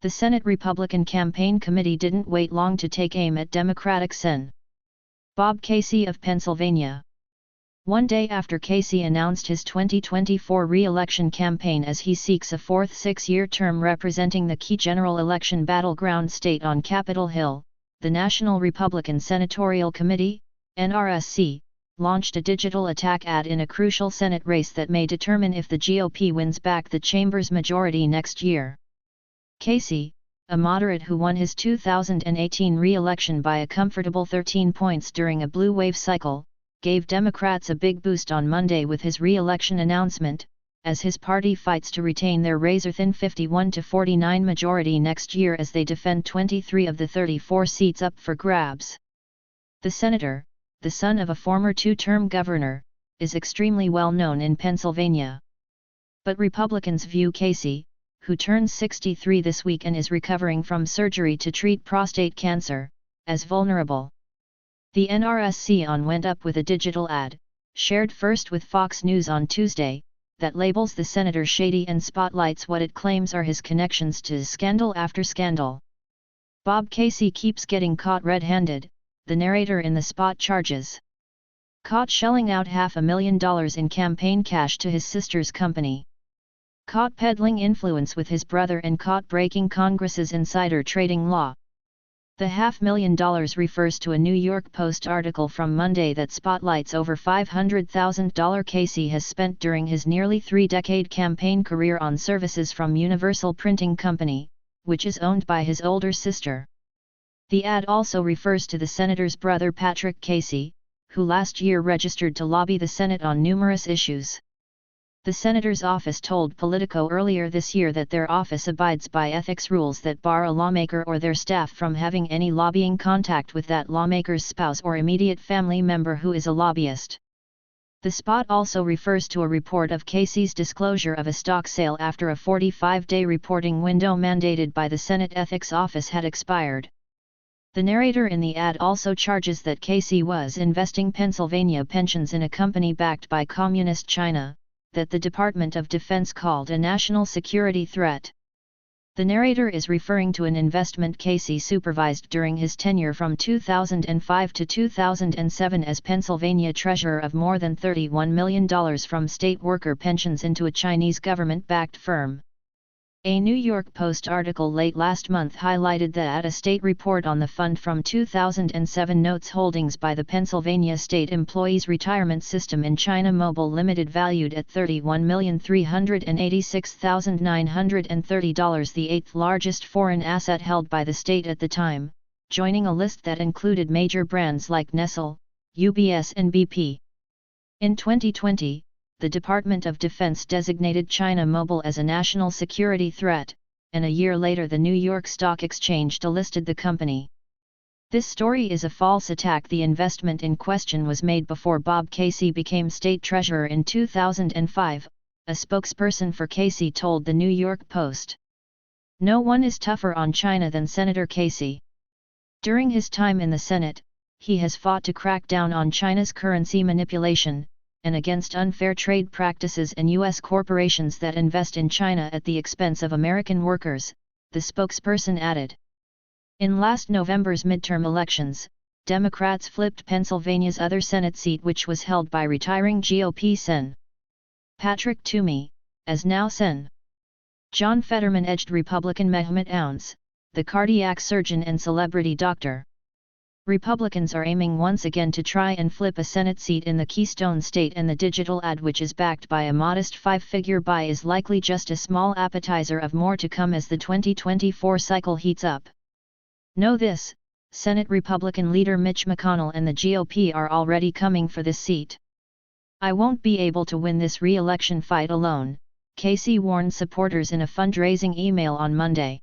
The Senate Republican Campaign Committee didn't wait long to take aim at Democratic Sen. Bob Casey of Pennsylvania. One day after Casey announced his 2024 re-election campaign as he seeks a fourth six-year term representing the key general election battleground state on Capitol Hill, the National Republican Senatorial Committee, NRSC, launched a digital attack ad in a crucial Senate race that may determine if the GOP wins back the chamber's majority next year. Casey, a moderate who won his 2018 re-election by a comfortable 13 points during a blue wave cycle, gave Democrats a big boost on Monday with his re-election announcement, as his party fights to retain their razor-thin 51-49 majority next year as they defend 23 of the 34 seats up for grabs. The senator, the son of a former two-term governor, is extremely well known in Pennsylvania. But Republicans view Casey, who turns 63 this week and is recovering from surgery to treat prostate cancer, as vulnerable. The NRSC went up with a digital ad, shared first with Fox News on Tuesday, that labels the senator shady and spotlights what it claims are his connections to scandal after scandal. Bob Casey keeps getting caught red-handed, the narrator in the spot charges. Caught shelling out $500,000 in campaign cash to his sister's company. Caught peddling influence with his brother and caught breaking Congress's insider trading law. The $500,000 refers to a New York Post article from Monday that spotlights over $500,000 Casey has spent during his nearly three-decade campaign career on services from Universal Printing Company, which is owned by his older sister. The ad also refers to the senator's brother Patrick Casey, who last year registered to lobby the Senate on numerous issues. The senator's office told Politico earlier this year that their office abides by ethics rules that bar a lawmaker or their staff from having any lobbying contact with that lawmaker's spouse or immediate family member who is a lobbyist. The spot also refers to a report of Casey's disclosure of a stock sale after a 45-day reporting window mandated by the Senate Ethics Office had expired. The narrator in the ad also charges that Casey was investing Pennsylvania pensions in a company backed by Communist China, that the Department of Defense called a national security threat. The narrator is referring to an investment Casey supervised during his tenure from 2005 to 2007 as Pennsylvania treasurer of more than $31 million from state worker pensions into a Chinese government-backed firm. A New York Post article late last month highlighted that a state report on the fund from 2007 notes holdings by the Pennsylvania State Employees Retirement System in China Mobile Limited valued at $31,386,930, the eighth largest foreign asset held by the state at the time, joining a list that included major brands like Nestle, UBS and BP. In 2020, the Department of Defense designated China Mobile as a national security threat, and a year later the New York Stock Exchange delisted the company. This story is a false attack. The investment in question was made before Bob Casey became state treasurer in 2005, a spokesperson for Casey told the New York Post. No one is tougher on China than Senator Casey. During his time in the Senate, he has fought to crack down on China's currency manipulation, and against unfair trade practices and U.S. corporations that invest in China at the expense of American workers, the spokesperson added. In last November's midterm elections, Democrats flipped Pennsylvania's other Senate seat, which was held by retiring GOP Sen. Patrick Toomey, as now Sen. John Fetterman edged Republican Mehmet Ounce, the cardiac surgeon and celebrity doctor. Republicans are aiming once again to try and flip a Senate seat in the Keystone State, and the digital ad, which is backed by a modest five-figure buy, is likely just a small appetizer of more to come as the 2024 cycle heats up. Know this, Senate Republican leader Mitch McConnell and the GOP are already coming for this seat. I won't be able to win this re-election fight alone, Casey warned supporters in a fundraising email on Monday.